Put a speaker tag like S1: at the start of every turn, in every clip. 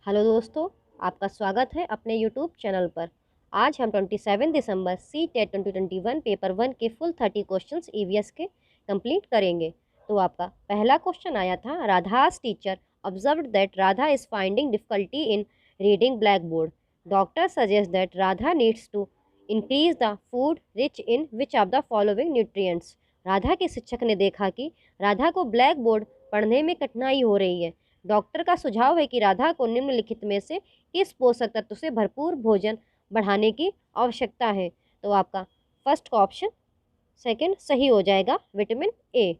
S1: Hello दोस्तों, आपका स्वागत है अपने यूट्यूब चैनल पर। आज हम 27 दिसंबर सी टेट 2021 पेपर 1 के फुल 30 क्वेश्चंस ईवीएस के कंप्लीट करेंगे। तो आपका पहला क्वेश्चन आया था, राधा's teacher observed that Radha is finding difficulty in reading blackboard. Doctor suggests that Radha needs to increase the food rich in which of the following nutrients. Radha के शिक्षक ने देखा कि राधा को ब्लैक बोर्ड पढ़ने में कठिनाई हो रही है। डॉक्टर का सुझाव है कि राधा को निम्नलिखित में से किस पोषक तत्व से भरपूर भोजन बढ़ाने की आवश्यकता है। तो आपका फर्स्ट का ऑप्शन सेकंड सही हो जाएगा, विटामिन ए।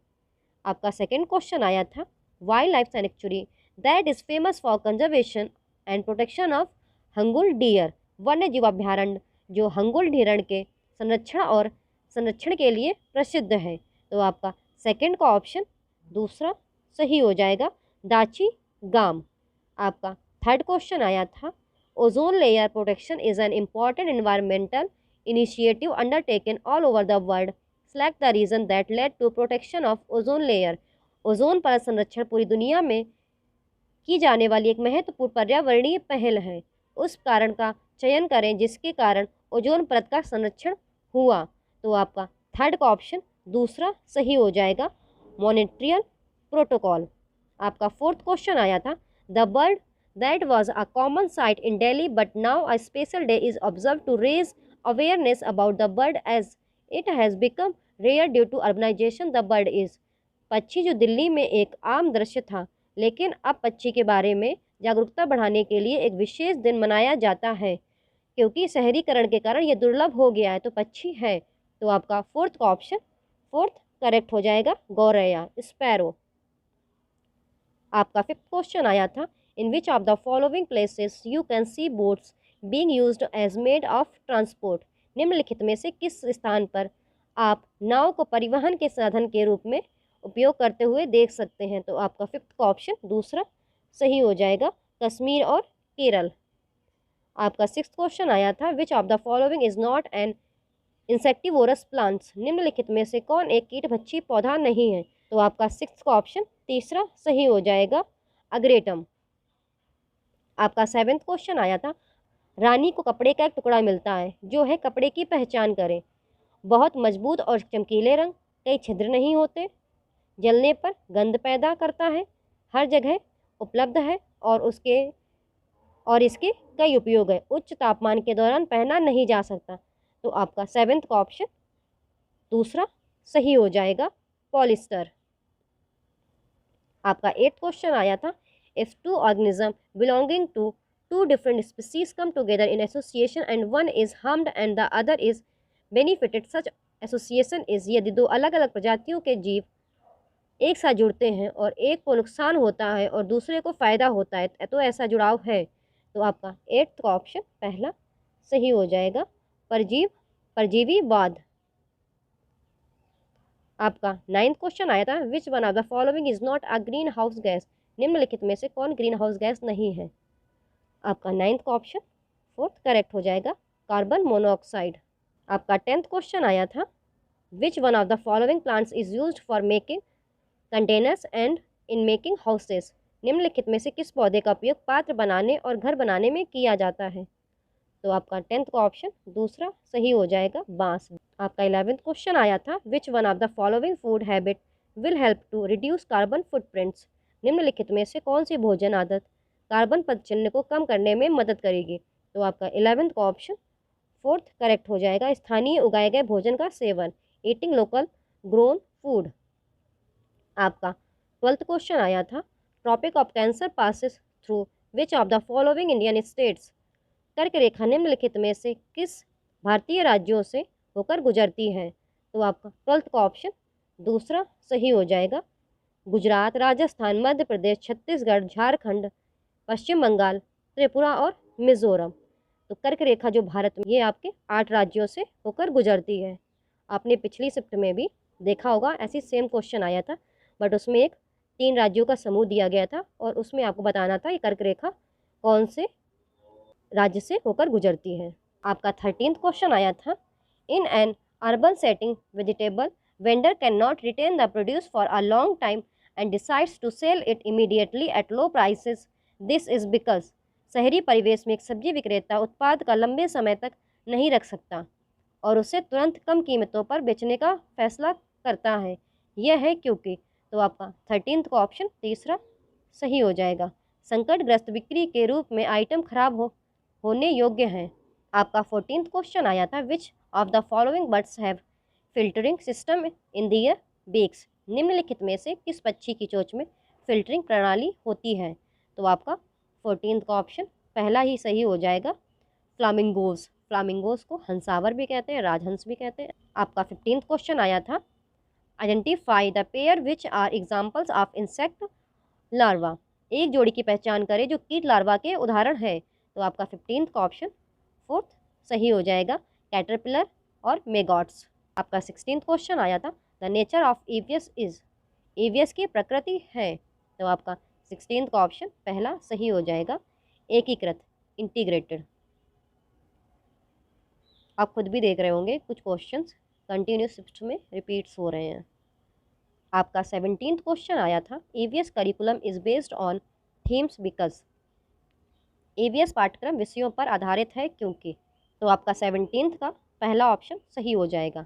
S1: आपका सेकंड क्वेश्चन आया था, wild life sanctuary that is famous for conservation and protection of hangul deer. वन्य जीव अभ्यारण्य जो हंगुल हिरण के संरक्षण के लिए प्रसिद्ध है। तो आपका सेकंड का ऑप्शन दूसरा सही हो जाएगा, दाची गाम। आपका थर्ड क्वेश्चन आया था, ozone layer protection is an important environmental initiative undertaken all over the world. Select the reason that led to protection of ozone layer. Ozone परत संरक्षण पूरी दुनिया में की जाने वाली एक महत्वपूर्ण पर्यावरणीय पहल है। उस कारण का चयन करें जिसके कारण ओजोन परत का संरक्षण हुआ। तो आपका थर्ड का ऑप्शन दूसरा सही हो जाएगा, मॉन्ट्रियल प्रोटोकॉल। आपका फोर्थ क्वेश्चन आया था, the bird that was a common sight in Delhi but now a special day is observe to raise awareness about the bird as it has become rare due to urbanisation. The bird is पक्षी जो दिल्ली में एक आम दृश्य था, लेकिन अब पक्षी के बारे में जागरूकता बढ़ाने के लिए एक विशेष दिन मनाया जाता है क्योंकि शहरीकरण के कारण ये दुर्लभ हो गया है। तो पक्षी है। तो आपका फोर्थ का ऑप्शन फोर्थ करेक्ट हो जाएगा, गौरैया, स्पैरो। आपका फिफ्थ क्वेश्चन आया था, in which of the following places you can see boats being used as mode of transport. निम्नलिखित में से किस स्थान पर आप नाव को परिवहन के साधन के रूप में उपयोग करते हुए देख सकते हैं। तो आपका फिफ्थ का ऑप्शन दूसरा सही हो जाएगा, कश्मीर और केरल। आपका सिक्स्थ क्वेश्चन आया था, which of the following is not an insectivorous plants. निम्नलिखित में से कौन एक कीटभक्षी पौधा नहीं है। तो आपका सिक्स्थ का ऑप्शन तीसरा सही हो जाएगा, अग्रेटम। आपका सेवेंथ क्वेश्चन आया था, रानी को कपड़े का एक टुकड़ा मिलता है जो है कपड़े की पहचान करें। बहुत मजबूत और चमकीले रंग, कई छिद्र नहीं होते, जलने पर गंध पैदा करता है, हर जगह उपलब्ध है और इसके कई उपयोग है, उच्च तापमान के दौरान पहना नहीं जा सकता। तो आपका सेवेंथ का ऑप्शन दूसरा सही हो जाएगा, पॉलिस्टर। आपका एट्थ क्वेश्चन आया था, if two organism belonging to two different species come together in association and one is harmed and the other is benefited, such association is. यदि दो अलग अलग प्रजातियों के जीव एक साथ जुड़ते हैं और एक को नुकसान होता है और दूसरे को फायदा होता है तो ऐसा जुड़ाव है। तो आपका एट्थ का ऑप्शन पहला सही हो जाएगा, परजीवीवाद। आपका नाइन्थ क्वेश्चन आया था, which one of the following is not a green house gas. निम्नलिखित में से कौन ग्रीन हाउस गैस नहीं है। आपका नाइन्थ का ऑप्शन फोर्थ करेक्ट हो जाएगा, कार्बन मोनोऑक्साइड। आपका टेंथ क्वेश्चन आया था, which one of the following plants is used for making containers and in making houses. निम्नलिखित में से किस पौधे का उपयोग पात्र बनाने और घर बनाने में किया जाता है। तो आपका टेंथ का ऑप्शन दूसरा सही हो जाएगा, बांस। आपका 11th क्वेश्चन आया था, which one of the following food habit will help to reduce carbon footprints. निम्नलिखित में से कौन सी भोजन आदत कार्बन पदचिह्न को कम करने में मदद करेगी। तो आपका 11th का ऑप्शन फोर्थ करेक्ट हो जाएगा, स्थानीय उगाए गए भोजन का सेवन, ईटिंग लोकल ग्रोन फूड। आपका 12th क्वेश्चन आया था, tropic of cancer passes through which of the following Indian states. कर्क रेखा निम्नलिखित में से किस भारतीय राज्यों से होकर गुजरती है। तो आपका 12th का ऑप्शन दूसरा सही हो जाएगा, गुजरात, राजस्थान, मध्य प्रदेश, छत्तीसगढ़, झारखंड, पश्चिम बंगाल, त्रिपुरा और मिजोरम। तो कर्क रेखा जो भारत में ये आपके 8 राज्यों से होकर गुजरती है। आपने पिछली शिफ्ट में भी देखा होगा, ऐसी सेम क्वेश्चन आया था, बट उसमें एक 3 राज्यों का समूह दिया गया था और उसमें आपको बताना था ये कर्क रेखा कौन से राज्य से होकर गुजरती है। आपका 13th क्वेश्चन आया था, in an urban setting vegetable vendor can not retain the produce for a long time and decides to sell it immediately at low prices, this is because. शहरी परिवेश में एक सब्जी विक्रेता उत्पाद का लंबे समय तक नहीं रख सकता और उसे तुरंत कम कीमतों पर बेचने का फैसला करता है। यह है क्योंकि, तो आपका 13th का ऑप्शन तीसरा सही हो जाएगा। संकटग्रस्त बिक्री के रूप में आइटम खराब होने योग्य हैं। आपका 14th क्वेश्चन आया था, which of the following birds have filtering system in their beaks. निम्नलिखित में से किस पक्षी की चोंच में फिल्टरिंग प्रणाली होती है? तो आपका 14th का ऑप्शन पहला ही सही हो जाएगा, फ्लामिंगोज। फ्लामिंगोज को हंसावर भी कहते हैं, राजहंस भी कहते हैं। आपका 15th क्वेश्चन आया था, identify the pair which are examples of insect larva. एक जोड़ी की पहचान करें जो कीट लार्वा के उदाहरण है। तो आपका 15th का ऑप्शन फोर्थ सही हो जाएगा, कैटरपिलर और मेगॉट्स। आपका 16th क्वेश्चन आया था, the nature of EVS is. EVS की प्रकृति है। तो आपका 16th का ऑप्शन पहला सही हो जाएगा, एकीकृत, इंटीग्रेटेड। आप खुद भी देख रहे होंगे कुछ क्वेश्चंस कंटिन्यूस शिफ्ट में रिपीट्स हो रहे हैं। आपका 17th क्वेश्चन आया था, EVS curriculum is based on themes because. EVS पाठ्यक्रम विषयों पर आधारित है क्योंकि। तो आपका 17th का पहला ऑप्शन सही हो जाएगा।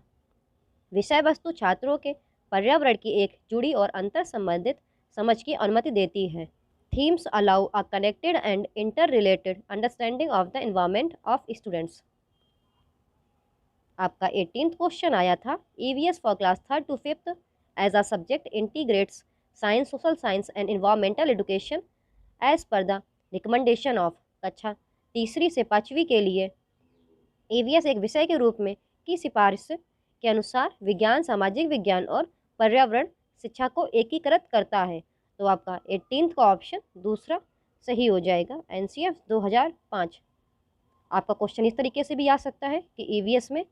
S1: विषय वस्तु छात्रों के पर्यावरण की एक जुड़ी और अंतर संबंधित समझ की अनुमति देती है। Themes allow a connected and inter related understanding of the environment of students. आपका 18th क्वेश्चन आया था, EVS for class 3rd to 5th as a subject integrates science, social science and environmental education as per the recommendation of. कक्षा तीसरी से 5वीं के लिए EVS एक विषय के रूप में की सिफारिश के अनुसार विज्ञान, सामाजिक विज्ञान और पर्यावरण शिक्षा को एकीकृत करता है। तो आपका 18th का ऑप्शन दूसरा सही हो जाएगा, एनसीएफ 2005। आपका क्वेश्चन इस तरीके से भी आ सकता है कि ईवीएस में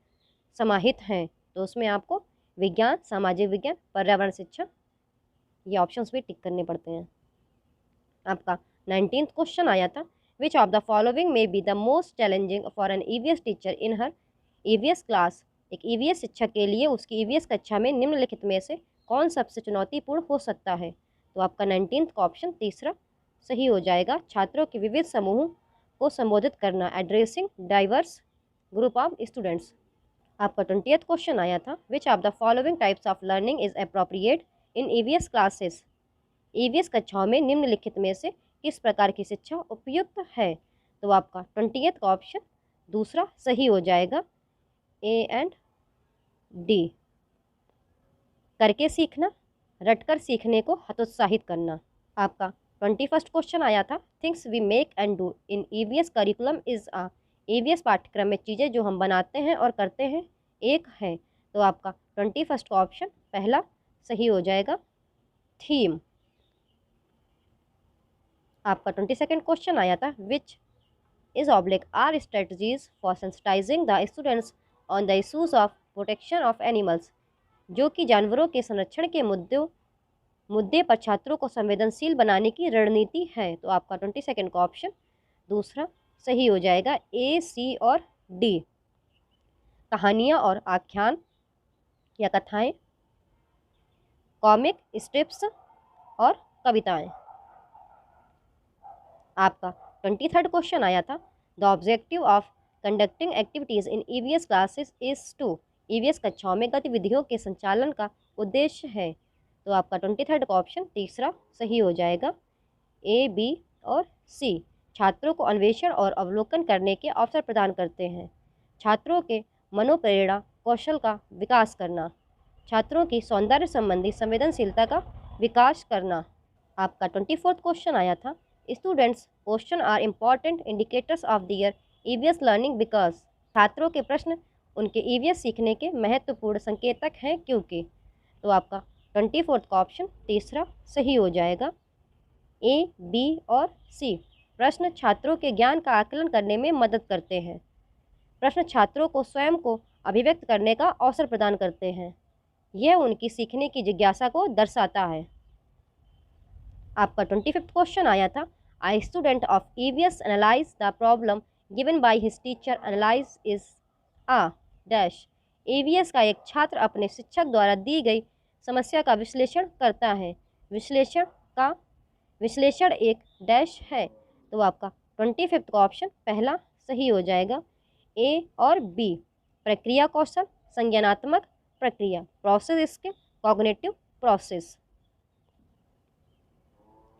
S1: समाहित हैं, तो उसमें आपको विज्ञान, सामाजिक विज्ञान, पर्यावरण शिक्षा, ये ऑप्शंस भी टिक करने पड़ते हैं। आपका 19th क्वेश्चन आया था, which of the following may be the most challenging for an EVS teacher in her EVS class. एक ईवीएस शिक्षक के लिए उसकी ईवीएस कक्षा में निम्नलिखित में से कौन सबसे चुनौतीपूर्ण हो सकता है? तो आपका 19th का ऑप्शन तीसरा सही हो जाएगा, छात्रों के विविध समूहों को संबोधित करना, addressing diverse group of students. आपका 20th क्वेश्चन आया था, which of the following types of learning is appropriate in EVS classes. EVS कक्षाओं में निम्नलिखित में से किस प्रकार की शिक्षा उपयुक्त है? तो आपका 20th का ऑप्शन दूसरा सही हो जाएगा, ए एंड डी। करके सीखना, रटकर सीखने को हतोत्साहित करना। आपका 21st क्वेश्चन आया था, things we make and do in EVS curriculum is a. EVS पाठ्यक्रम में चीज़ें जो हम बनाते हैं और करते हैं एक है। तो आपका 21st का ऑप्शन पहला सही हो जाएगा, थीम। आपका 22nd क्वेश्चन आया था, which is oblique are strategies for sensitising the students on the issues of protection of animals. जो कि जानवरों के संरक्षण के मुद्दे पर छात्रों को संवेदनशील बनाने की रणनीति है। तो आपका 22nd का ऑप्शन दूसरा सही हो जाएगा, ए, सी और डी। कहानियाँ और आख्यान या कथाएं, कॉमिक स्ट्रिप्स और कविताएं। आपका 23rd क्वेश्चन आया था, the objective of conducting activities in EVS classes is to. EVS कक्षाओं में गतिविधियों के संचालन का उद्देश्य है। तो आपका 23rd का ऑप्शन तीसरा सही हो जाएगा, ए, बी और सी। छात्रों को अन्वेषण और अवलोकन करने के अवसर प्रदान करते हैं। छात्रों के मनोप्रेरणा कौशल का विकास करना, छात्रों की सौंदर्य संबंधी संवेदनशीलता का विकास करना। आपका 24th क्वेश्चन आया था, students question are important indicators of their EVS learning because. छात्रों के प्रश्न उनके ईवीएस सीखने के महत्वपूर्ण संकेतक हैं क्योंकि। तो आपका 24th का ऑप्शन तीसरा सही हो जाएगा, ए, बी और सी। प्रश्न छात्रों के ज्ञान का आकलन करने में मदद करते हैं। प्रश्न छात्रों को स्वयं को अभिव्यक्त करने का अवसर प्रदान करते हैं। यह उनकी सीखने की जिज्ञासा को दर्शाता है। आपका 25th क्वेश्चन आया था, I student of EVS analyse the problem given by his teacher analyse is a dash. EVS का एक छात्र अपने शिक्षक द्वारा दी गई समस्या का विश्लेषण करता है। विश्लेषण एक डैश है। तो आपका 25वां का ऑप्शन पहला सही हो जाएगा। ए और बी, प्रक्रिया कौशल, संज्ञानात्मक प्रक्रिया, प्रोसेस स्किल, कॉग्निटिव प्रोसेस।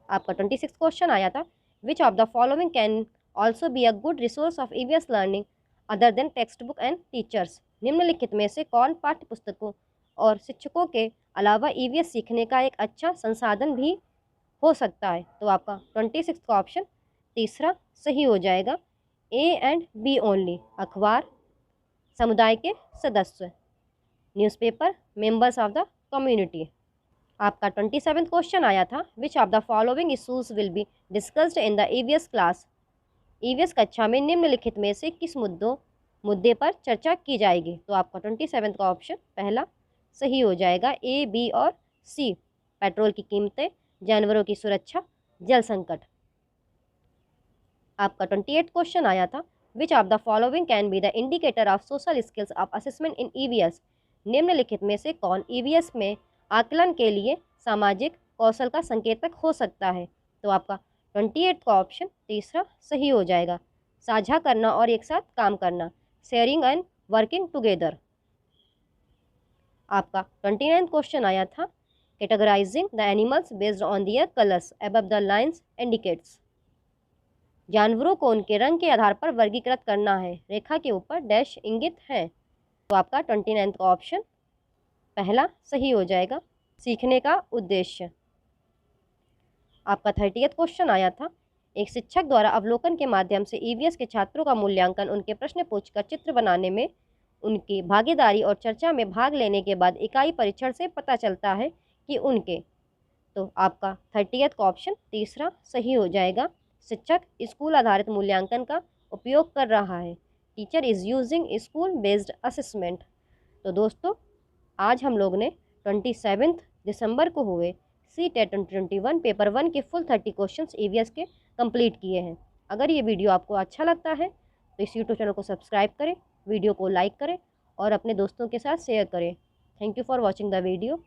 S1: आपका 26 क्वेश्चन आया था, which of the following can also be a good resource of EVS learning other than text book and teachers. निम्नलिखित में से कौन पाठ्य पुस्तकों और शिक्षकों के अलावा ईवीएस सीखने का एक अच्छा संसाधन भी हो सकता है? तो आपका 26 का ऑप्शन तीसरा सही हो जाएगा। ए एंड बी ओनली, अखबार, समुदाय के सदस्य, newspaper, members of the community. आपका 27 क्वेश्चन आया था, which of the following issues will be discussed in the EVS class. EVS कक्षा में निम्नलिखित में से किस मुद्दे पर चर्चा की जाएगी? तो आपका 27 का ऑप्शन पहला सही हो जाएगा। ए, बी और सी, पेट्रोल की कीमतें, जानवरों की सुरक्षा, जल संकट। आपका 28 क्वेश्चन आया था, which of the following can be the indicator of social skills of assessment in EVS. निम्नलिखित में से कौन ईवीएस में आकलन के लिए सामाजिक कौशल का संकेतक हो सकता है? तो आपका 28 का ऑप्शन तीसरा सही हो जाएगा। साझा करना और एक साथ काम करना, शेयरिंग एंड वर्किंग टुगेदर। आपका 29 क्वेश्चन आया था, categorising the animals based on their colours above the lines indicates. जानवरों को उनके रंग के आधार पर वर्गीकृत करना है, रेखा के ऊपर डैश इंगित है। तो आपका 29 का ऑप्शन पहला सही हो जाएगा। सीखने का उद्देश्य। आपका 30वां क्वेश्चन आया था, एक शिक्षक द्वारा अवलोकन के माध्यम से ईवीएस के छात्रों का मूल्यांकन उनके प्रश्न पूछकर चित्र बनाने में उनकी भागीदारी और चर्चा में भाग लेने के बाद इकाई परीक्षण से पता चलता है कि उनके। तो आपका 30वां का ऑप्शन तीसरा सही हो जाएगा। शिक्षक स्कूल आधारित मूल्यांकन का उपयोग कर रहा है। Teacher is using school based assessment. तो दोस्तों, आज हम लोग ने 27 दिसंबर को हुए CTET 2021 पेपर 1 के फुल 30 क्वेश्चंस ईवीएस के कंप्लीट किए हैं। अगर ये वीडियो आपको अच्छा लगता है तो इस यूट्यूब चैनल को सब्सक्राइब करें, वीडियो को लाइक करें और अपने दोस्तों के साथ शेयर करें। Thank you for watching the video.